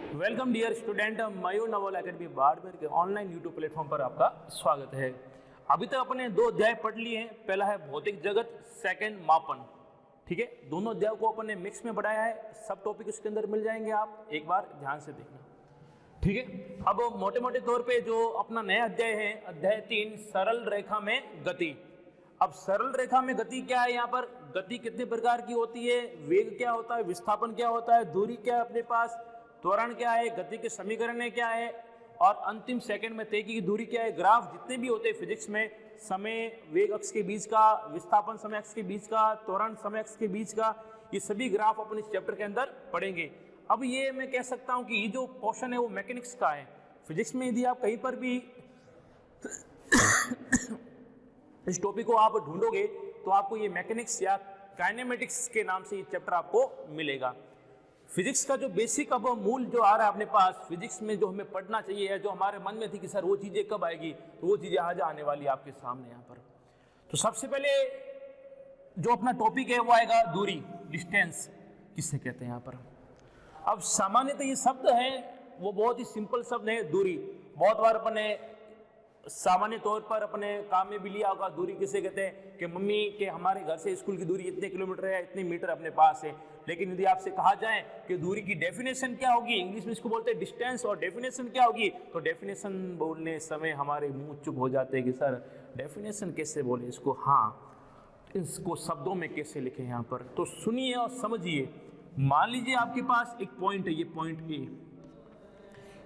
Welcome dear student, मयूर नवोल academy Barmer के online YouTube platform पर आपका स्वागत है। अभी तक अपने दो अध्याय पढ़ लिए हैं। पहला है भौतिक जगत, सेकंड मापन। ठीक है, दोनों अध्याय को अपने मिक्स में पढ़ाया है। सब टॉपिक उसके अंदर मिल जाएंगे, आप एक बार ध्यान से देखना। ठीक है, अब मोटे मोटे तौर पे जो अपना नया अध्याय है, अध्याय 3 सरल रेखा में गति। अब सरल रेखा में गति क्या है? यहाँ पर गति कितने प्रकार की होती है, वेग क्या होता है, विस्थापन क्या होता है, दूरी क्या है अपने पास, त्वरण क्या है, गति के समीकरण क्या है, और अंतिम सेकंड में तय की दूरी क्या है। ग्राफ जितने भी होते हैं फिजिक्स में, समय वेग अक्ष के बीच का, विस्थापन समय अक्ष के बीच का, त्वरण समय अक्ष के बीच का, ये सभी ग्राफ अपन इस चैप्टर के अंदर पढ़ेंगे। अब ये मैं कह सकता हूं कि ये जो पोर्शन है वो मैकेनिक्स का है। फिजिक्स में यदि आप कहीं पर भी इस टॉपिक को आप ढूंढोगे तो आपको ये मैकेनिक्स या काइनेमेटिक्स के नाम से ये चैप्टर आपको मिलेगा। फिजिक्स का जो बेसिक अब मूल जो आ रहा है अपने पास, फिजिक्स में जो हमें पढ़ना चाहिए है, जो हमारे मन में थी कि सर वो चीजें कब आएगी, तो वो चीजें आज आने वाली है आपके सामने यहाँ पर। तो सबसे पहले जो अपना टॉपिक है वो आएगा दूरी, डिस्टेंस किससे कहते हैं यहाँ पर। अब सामान्यतः ये शब्द है वो बहुत ही सिंपल शब्द है, दूरी। बहुत बार अपने सामान्य तौर पर अपने काम में भी लिया होगा। दूरी किसे कहते हैं कि मम्मी के हमारे घर से स्कूल की दूरी इतने किलोमीटर है, इतने मीटर अपने पास है। लेकिन यदि आपसे कहा जाए कि दूरी की डेफिनेशन क्या होगी, इंग्लिश में इसको बोलते हैं डिस्टेंस, और डेफिनेशन क्या होगी, तो डेफिनेशन बोलने समय हमारे मुंह चुप हो जाते हैं कि सर डेफिनेशन कैसे बोले इसको, हाँ इसको शब्दों में कैसे लिखे यहाँ पर। तो सुनिए और समझिए। मान लीजिए आपके पास एक पॉइंट है, ये पॉइंट ए,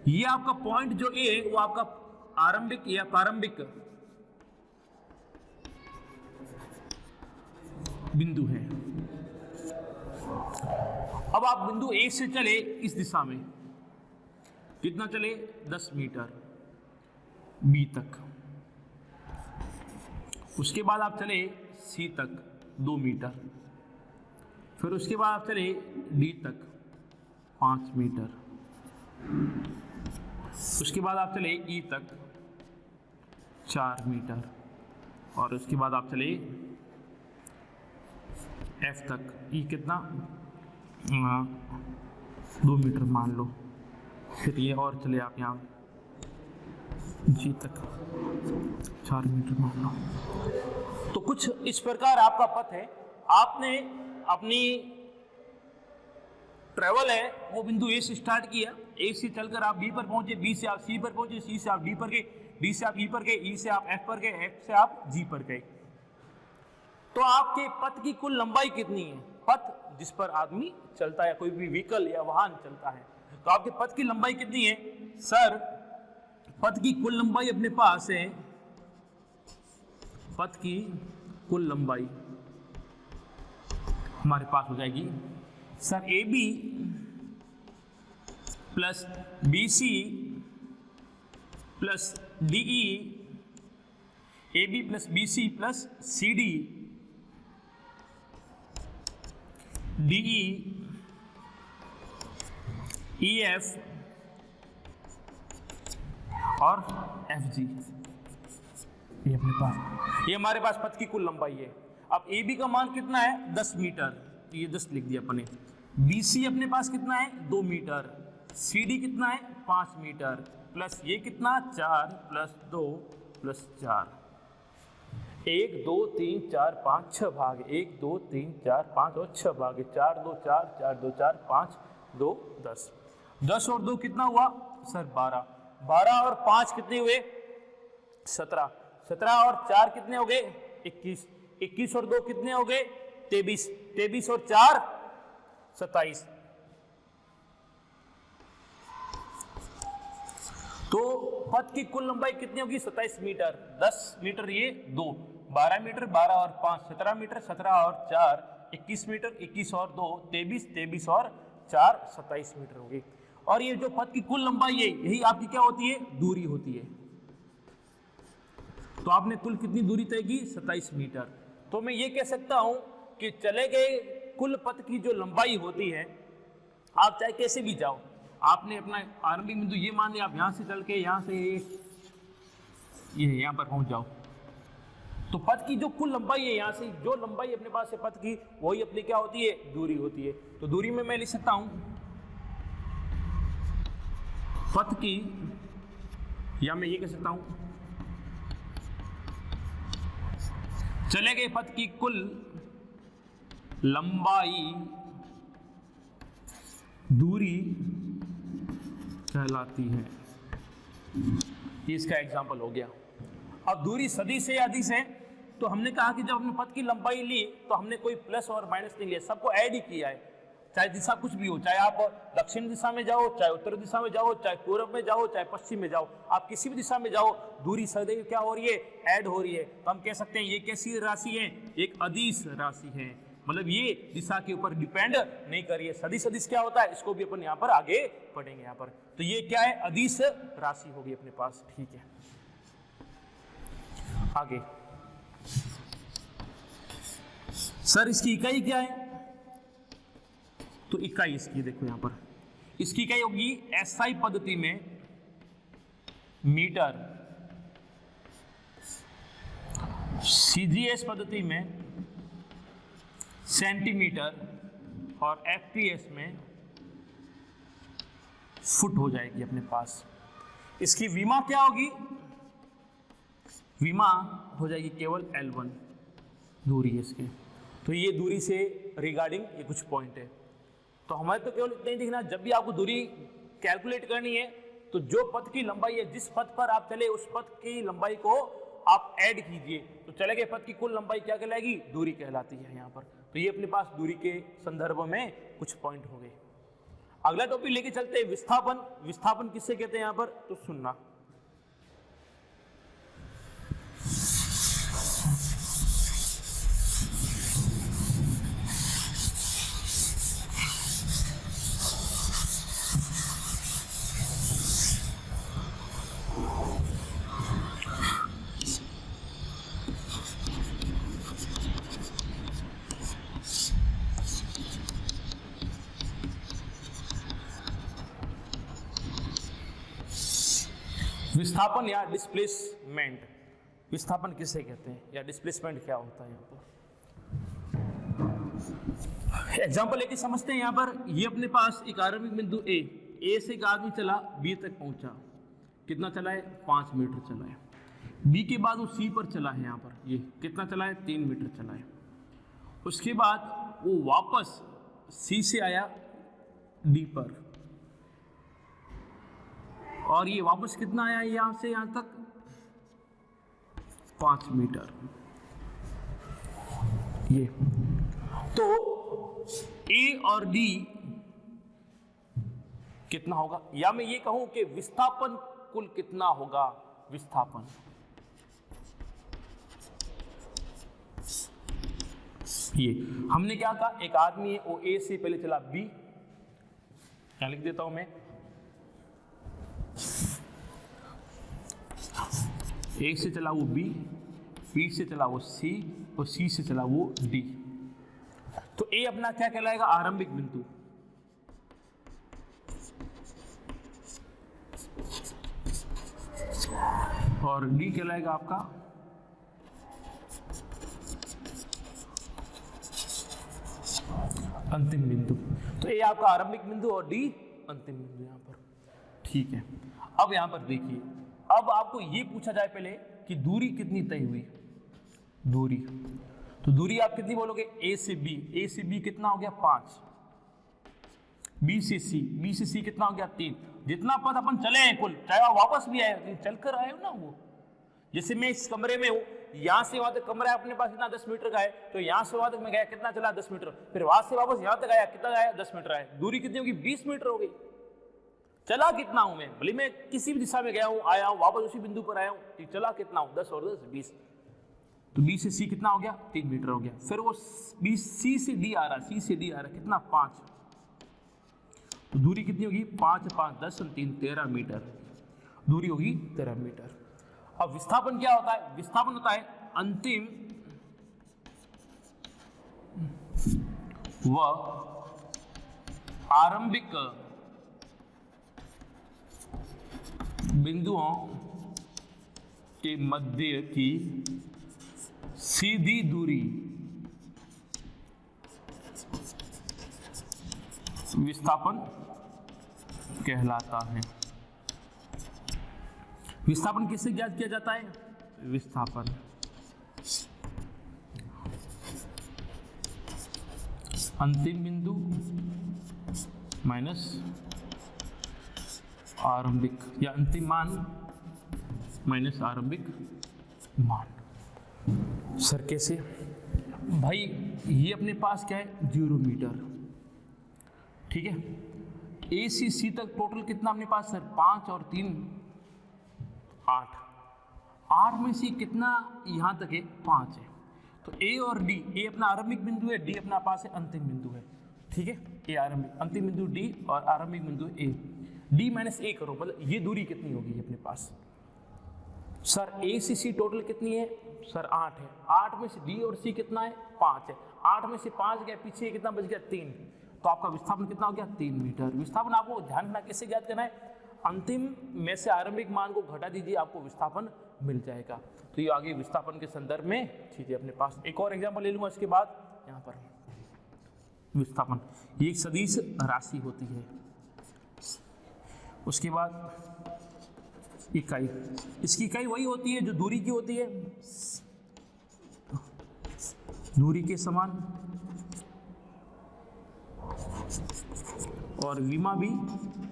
ये आपका पॉइंट जो ए वो आपका आरंभिक या प्रारंभिक बिंदु है। अब आप बिंदु ए से चले इस दिशा में, कितना चले, 10 मीटर बी तक। उसके बाद आप चले सी तक 2 मीटर, फिर उसके बाद आप चले डी तक 5 मीटर, उसके बाद आप चले ई तक 4 मीटर, और उसके बाद आप चले एफ तक। ई कितना, 2 मीटर मान लो। फिर ये और चले आप यहाँ जी तक 4 मीटर मान लो। तो कुछ इस प्रकार आपका पथ है। आपने अपनी ट्रेवल है वो बिंदु ए से स्टार्ट किया, ए से चलकर आप बी पर पहुंचे, बी से आप सी पर पहुंचे, सी से आप डी पर गए, डी से आप ई पर गए, ई से आप एफ पर गए, एफ से आप जी पर गए। तो आपके पथ की कुल लंबाई कितनी है? पथ जिस पर आदमी चलता है, कोई भी व्हीकल या वाहन चलता है, तो आपके पथ की लंबाई कितनी है? सर पथ की कुल लंबाई अपने पास है, पथ की कुल लंबाई हमारे पास हो जाएगी sir A B plus B C plus D E, A B plus B C plus C D, D E F और एफ जी। ये अपने पास, ये हमारे पास पथ की कुल लंबाई है। अब ए बी का मान कितना है? 10 मीटर, ये 10 लिख दिया अपने। बी सी अपने पास कितना है? 2 मीटर। सी डी कितना है? 5 मीटर, प्लस ये कितना, 4 प्लस 2 प्लस 4, 1 2 3 4 5 6 भाग, 1 2 3 4 5 और 6 भाग, 4 2 4 4 2 4 5 2 10, 10 और 2 कितना हुआ सर? 12, 12 और 5 कितने हुए? 17, 17 और 4 कितने हो गए? 21, 21 और 2 कितने हो गए? 23, 23 और 4 27। तो पथ की कुल लंबाई कितनी होगी? 27 मीटर। 10 मीटर ये 2, 12 मीटर, 12 और 5 17 मीटर, 17 और 4 21 मीटर, 21 और 2 23, 23 और 4 27 मीटर होगी। और ये जो पथ की कुल लंबाई है, यही आपकी क्या होती है? दूरी होती है। तो आपने कुल कितनी दूरी तय की? 27 मीटर। तो मैं ये कह सकता हूं कि चले गए कुल पथ की जो लंबाई होती है, आप चाहे कैसे भी जाओ, आपने अपना आरंभिक बिंदु ये मान लिया, आप यहां से चल के यहां से ये यहां पर पहुंच जाओ, तो पथ की जो कुल लंबाई है, यहां से जो लंबाई अपने पास है पथ की, वही अपनी क्या होती है? दूरी होती है। तो दूरी में मैं लिख सकता हूं पथ की, या मैं ये कह सकता हूं चले गए पथ की कुल लंबाई दूरी कहलाती है। ये इसका एग्जाम्पल हो गया। अब दूरी सदिश है या अदिश है, तो हमने कहा कि जब हमने पथ की लंबाई ली तो हमने कोई प्लस और माइनस नहीं लिया, सबको ऐड ही किया है। चाहे दिशा कुछ भी हो, चाहे आप दक्षिण दिशा में जाओ, चाहे उत्तर दिशा में जाओ, चाहे पूर्व में जाओ, चाहे पश्चिम में जाओ, आप किसी भी दिशा में जाओ, दूरी सदैव क्या हो रही है, ऐड हो रही है। तो हम कह सकते हैं ये कैसी राशि है, एक अदिश राशि है, मतलब ये दिशा के ऊपर डिपेंड नहीं कर रही है। सदिश सदिश क्या होता है, इसको भी अपन यहाँ पर आगे पढ़ेंगे यहाँ पर। तो ये क्या है, अदिश राशि होगी अपने पास। ठीक है, आगे सर इसकी इकाई क्या है, तो इकाई इसकी देखो यहां पर, इसकी इकाई होगी एसआई पद्धति में मीटर, सीजीएस पद्धति में सेंटीमीटर और एफपीएस में फुट हो जाएगी अपने पास। इसकी विमा क्या होगी, विमा हो जाएगी केवल L1 दूरी है इसकी। तो ये दूरी से रिगार्डिंग ये कुछ पॉइंट है। तो हमें तो केवल इतना ही दिखना, जब भी आपको दूरी कैलकुलेट करनी है तो जो पथ की लंबाई है, जिस पथ पर आप चले उस पथ की लंबाई को आप ऐड कीजिए, तो चले गए पथ की कुल लंबाई क्या कहलाएगी, दूरी कहलाती है यहाँ पर। तो ये अपने पास दूरी के संदर्भ में कुछ पॉइंट हो गए। अगला टॉपिक लेके चलते हैं विस्थापन। विस्थापन किससे कहते हैं यहाँ पर, तो सुनना। विस्थापन या डिस्प्लेसमेंट, विस्थापन किसे कहते हैं या डिस्प्लेसमेंट क्या होता है यहाँ पर। एग्जांपल लेके समझते हैं। यहाँ पर ये अपने पास एक आरंभिक बिंदु ए से एक आदमी चला बी तक पहुंचा, कितना चला है, 5 मीटर चला है। बी के बाद वो सी पर चला है, यहाँ पर ये कितना चला है, 3 मीटर चला है। उसके बाद वो वापस सी से आया डी पर, और ये वापस कितना आया यहां से यहां तक, 5 मीटर। ये तो ए और डी कितना होगा, या मैं ये कहूं कि विस्थापन कुल कितना होगा, विस्थापन ये हमने क्या कहा, एक आदमी है वो ए से पहले चला बी, क्या लिख देता हूं मैं, ए से चला वो बी से चला वो सी, और सी से चला वो डी। तो ए अपना क्या कहलाएगा, आरंभिक बिंदु। और डी कहलाएगा आपका अंतिम बिंदु। तो ए आपका आरंभिक बिंदु और डी अंतिम बिंदु यहां पर। ठीक है, अब यहां पर देखिए, अब आपको ये पूछा जाए पहले कि दूरी कितनी तय हुई, दूरी, तो दूरी आप कितनी बोलोगे, ए से बी कितना हो गया, 5, बी से सी कितना हो गया, 3। जितना पथ अपन चले हैं कुल, चाहे आप वापस भी आए लेकिन चलकर आए हो ना, वो जैसे मैं इस कमरे में हूँ, यहाँ से वहां तक कमरा अपने पास इतना 10 मीटर का है, तो यहाँ से वहां तक मैं गया, कितना चला, 10 मीटर, फिर वहां से वापस यहाँ तक आया, कितना आया, 10 मीटर आया, दूरी कितनी होगी, 20 मीटर हो गई। चला कितना हूं मैं, भले मैं किसी भी दिशा में गया हूं, आया हूं, वापस उसी बिंदु पर आया हूं, तो चला कितना हूं, 10 और 10 20। तो बी से सी कितना हो गया, 3 मीटर हो गया। फिर वो बी सी से डी आ रहा, कितना, 5। तो दूरी कितनी होगी, 5 5 10 3 13 मीटर, दूरी होगी 13 मीटर। अब विस्थापन क्या होता है, विस्थापन होता है अंतिम व आरंभिक बिंदुओं के मध्य की सीधी दूरी विस्थापन कहलाता है। विस्थापन किससे ज्ञात किया जाता है? विस्थापन अंतिम बिंदु माइनस आरंभिक, या अंतिम मान माइनस आरंभिक मान। सर कैसे? भाई ये अपने पास क्या है? 0 मीटर, ठीक है। ए से सी तक टोटल कितना अपने पास सर? 5 और 3 8। 8 में से कितना यहाँ तक है? 5 है। तो ए और डी, ए अपना आरंभिक बिंदु है, डी अपना पास है अंतिम बिंदु है, ठीक है। ए आरंभिक, अंतिम बिंदु डी और आरंभिक बिंदु ए। डी माइनस ए करो, मतलब ये दूरी कितनी होगी अपने पास? सर ए से सी टोटल कितनी है? सर 8 है। 8 में से डी और सी कितना है? 5 है। 8 में से 5 गया, पीछे कितना बच गया? 3। तो आपका विस्थापन कितना हो गया? 3 मीटर। विस्थापन आपको ध्यान रखना, कैसे ज्ञात करना है? अंतिम में से आरंभिक मान को घटा दीजिए, आपको विस्थापन मिल जाएगा। तो ये आगे विस्थापन के संदर्भ में चीजें अपने पास। एक और एग्जाम्पल ले लूंगा इसके बाद। यहाँ पर विस्थापन, ये एक सदिश राशि होती है। उसके बाद इकाई, इसकी इकाई वही होती है जो दूरी की होती है, दूरी के समान, और विमा भी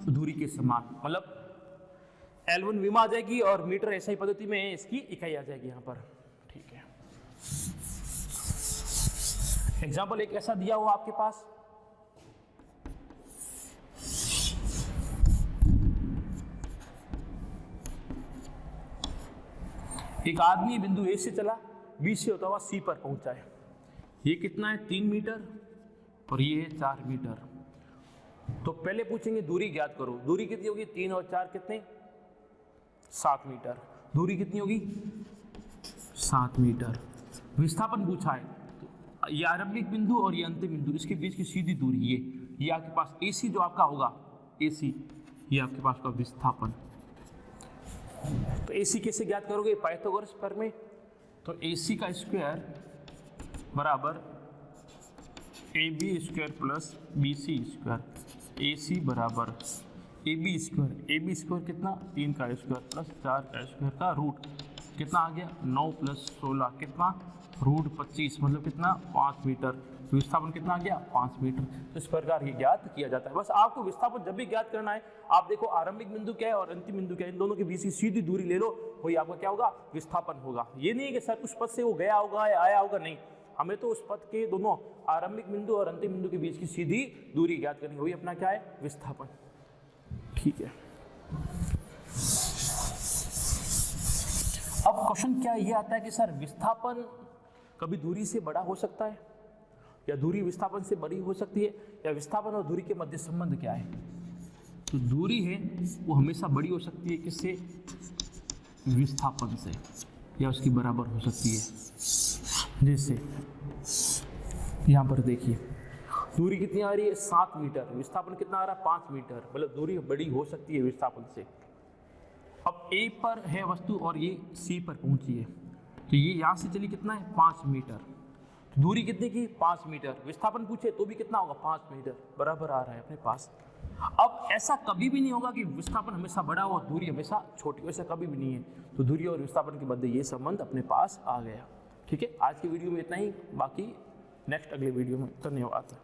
दूरी के समान, मतलब L1 विमा आ जाएगी और मीटर ऐसा ही पद्धति में इसकी इकाई आ जाएगी यहाँ पर, ठीक है। एग्जाम्पल एक ऐसा दिया हुआ आपके पास, एक आदमी बिंदु ए से चला, बी से होता हुआ सी पर पहुंचा है। ये कितना है? 3 मीटर और ये है 4 मीटर। तो पहले पूछेंगे दूरी ज्ञात करो। दूरी कितनी होगी? 3 और 4 कितने? 7 मीटर। दूरी कितनी होगी? 7 मीटर। विस्थापन पूछा है, तो ये आरंभिक बिंदु और ये अंतिम बिंदु, इसके बीच की सीधी दूरी ये आपके पास AC जो आपका होगा, AC, ये आपके पास का विस्थापन। तो AC कैसे ज्ञात करोगे? पाइथागोरस प्रमेय। तो AC का स्क्वायर बराबर AB square plus BC square. AC बराबर AB स्क्वायर कितना? 3 का स्क्वायर प्लस 4 का स्क्वायर का रूट, कितना आ गया? 9 प्लस 16 कितना? रूट 25, मतलब कितना? 5 मीटर। विस्थापन कितना आ गया? 5 मीटर। तो इस प्रकार ये ज्ञात किया जाता है। बस आपको विस्थापन जब भी ज्ञात करना है, आप देखो आरंभिक बिंदु क्या है और अंतिम बिंदु क्या है, इन दोनों के बीच की सीधी दूरी ले लो, वही आपका क्या होगा? विस्थापन होगा। ये नहीं है कि सर उस पद से वो गया होगा या आया होगा, नहीं, हमें तो उस पद के दोनों आरंभिक बिंदु और अंतिम बिंदु के बीच की सीधी दूरी ज्ञात करनी, वही अपना क्या है? विस्थापन, ठीक है। अब क्वेश्चन क्या ये आता है कि सर विस्थापन कभी दूरी से बड़ा हो सकता है, या दूरी विस्थापन से बड़ी हो सकती है, या विस्थापन और दूरी के मध्य संबंध क्या है? तो दूरी है वो हमेशा बड़ी हो सकती है, किससे? विस्थापन से, या उसकी बराबर हो सकती है। जैसे यहाँ पर देखिए, दूरी कितनी आ रही है? 7 मीटर। विस्थापन कितना आ रहा है? 5 मीटर। मतलब दूरी बड़ी हो सकती है विस्थापन से। अब A पर है वस्तु और ये C पर पहुंची है, तो ये यहाँ से चली कितना है? 5 मीटर। तो दूरी कितनी की? 5 मीटर। विस्थापन पूछे तो भी कितना होगा? 5 मीटर। बराबर आ रहा है अपने पास। अब ऐसा कभी भी नहीं होगा कि विस्थापन हमेशा बड़ा हो और दूरी हमेशा छोटी हो, ऐसा कभी भी नहीं है। तो दूरी और विस्थापन के मध्य ये संबंध अपने पास आ गया, ठीक है। आज की वीडियो में इतना ही, बाकी नेक्स्ट अगले वीडियो में। धन्यवाद।